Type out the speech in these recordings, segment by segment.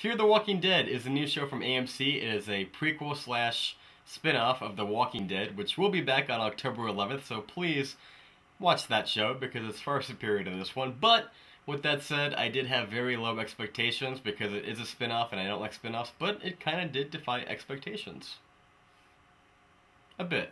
Fear the Walking Dead is a new show from AMC. It is a prequel slash spin-off of The Walking Dead, which will be back on October 11th, so please watch that show because it's far superior to this one. But with that said, I did have very low expectations because it is a spin-off and I don't like spin-offs, but it kind of did defy expectations. A bit.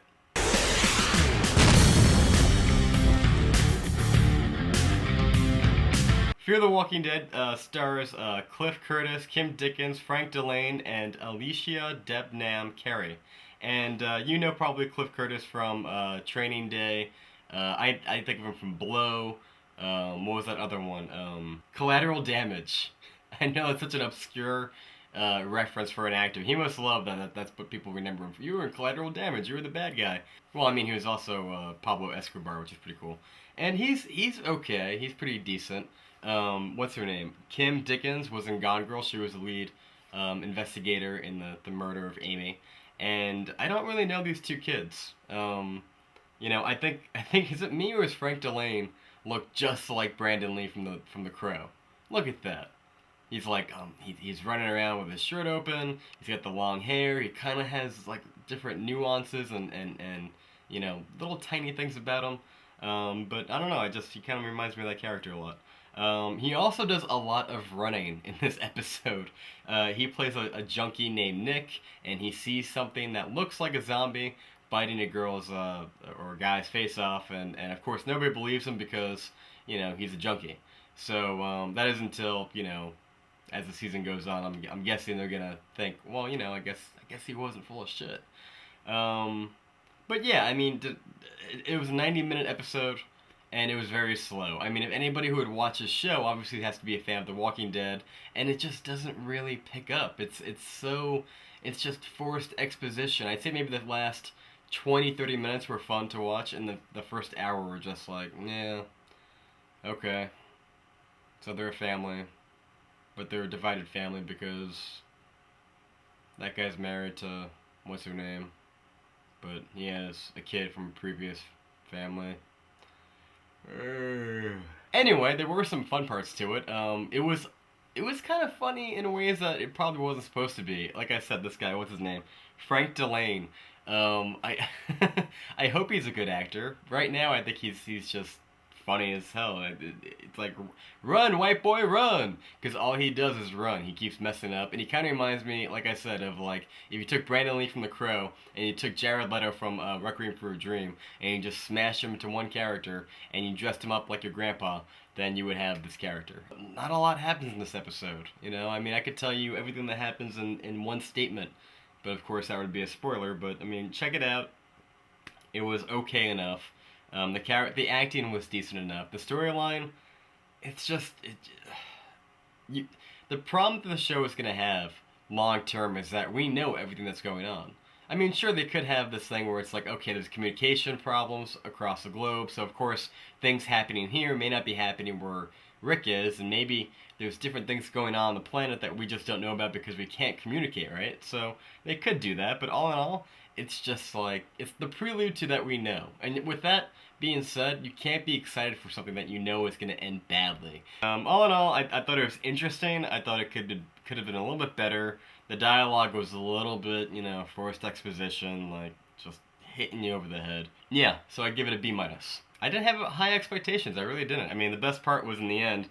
Fear the Walking Dead stars Cliff Curtis, Kim Dickens, Frank Delane, and Alicia Debnam Carey. And you know probably Cliff Curtis from Training Day. I think of him from Blow. What was that other one? Collateral Damage. I know it's such an obscure reference for an actor. He must love that. That's what people remember him for. You were in Collateral Damage. You were the bad guy. Well, I mean, he was also Pablo Escobar, which is pretty cool. And he's okay. He's pretty decent. What's her name? Kim Dickens was in Gone Girl. She was the lead investigator in the murder of Amy. And I don't really know these two kids. I think is it me or is Frank Delane look just like Brandon Lee from the Crow? Look at that. He's like he's running around with his shirt open. He's got the long hair. He kind of has like different nuances and little tiny things about him. But I don't know. He kind of reminds me of that character a lot. He also does a lot of running in this episode. He plays a junkie named Nick, and he sees something that looks like a zombie biting a girl's or guy's face off, and of course nobody believes him because he's a junkie. So that is until as the season goes on, I'm guessing they're gonna think, well, I guess he wasn't full of shit. But yeah, I mean, it was a 90-minute episode. And it was very slow. I mean, if anybody who would watch this show obviously has to be a fan of The Walking Dead, and it just doesn't really pick up. It's just forced exposition. I'd say maybe the last 20-30 minutes were fun to watch, and the first hour were just like, yeah, okay. So they're a family, but they're a divided family because that guy's married to what's her name, but he has a kid from a previous family. Anyway, there were some fun parts to it. It was kind of funny in ways that it probably wasn't supposed to be. Like I said, this guy, what's his name? Frank Delane. I I hope he's a good actor. Right now, I think he's just funny as hell. It's like, run, white boy, run! Because all he does is run. He keeps messing up. And he kind of reminds me, like I said, of like, if you took Brandon Lee from The Crow, and you took Jared Leto from Requiem for a Dream, and you just smashed him into one character, and you dressed him up like your grandpa, then you would have this character. Not a lot happens in this episode, I mean, I could tell you everything that happens in one statement, but of course that would be a spoiler, but I mean, check it out. It was okay enough. The acting was decent enough. The storyline, the problem that the show is gonna have long term is that we know everything that's going on. I mean, sure, they could have this thing where it's like, okay, there's communication problems across the globe, so of course things happening here may not be happening where Rick is, and maybe there's different things going on the planet that we just don't know about because we can't communicate, right? So they could do that, but all in all, it's just like, it's the prelude to that we know. And with that being said, you can't be excited for something that you know is going to end badly. All in all, I thought it was interesting. I thought it could have been a little bit better. The dialogue was a little bit, forced exposition, like just hitting you over the head. Yeah, so I'd give it a B-. I didn't have high expectations, I really didn't. I mean, the best part was in the end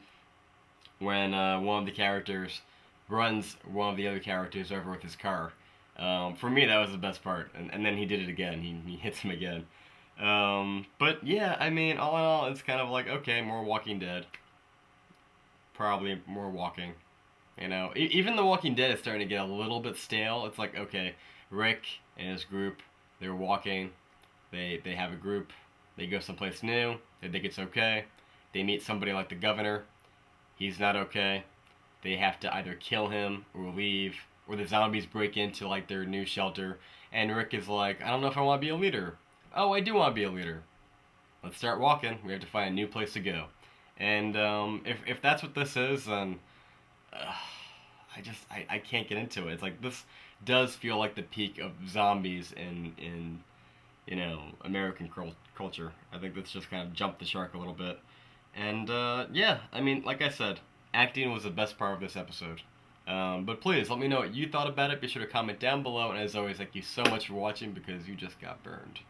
when one of the characters runs one of the other characters over with his car. For me, that was the best part, and then he did it again. He hits him again. But yeah, I mean, all in all, it's kind of like, okay, more Walking Dead. Probably more walking. Even The Walking Dead is starting to get a little bit stale. It's like, okay, Rick and his group, they're walking. They have a group. They go someplace new. They think it's okay. They meet somebody like the governor. He's not okay. They have to either kill him or leave, or the zombies break into like their new shelter. And Rick is like, I don't know if I want to be a leader. Oh, I do want to be a leader. Let's start walking. We have to find a new place to go. And if that's what this is, then I can't get into it. It's like, this does feel like the peak of zombies in American culture. I think that's just kind of jumped the shark a little bit. And yeah, I mean, like I said, acting was the best part of this episode. But please let me know what you thought about it. Be sure to comment down below. And as always, thank you so much for watching because you just got burned.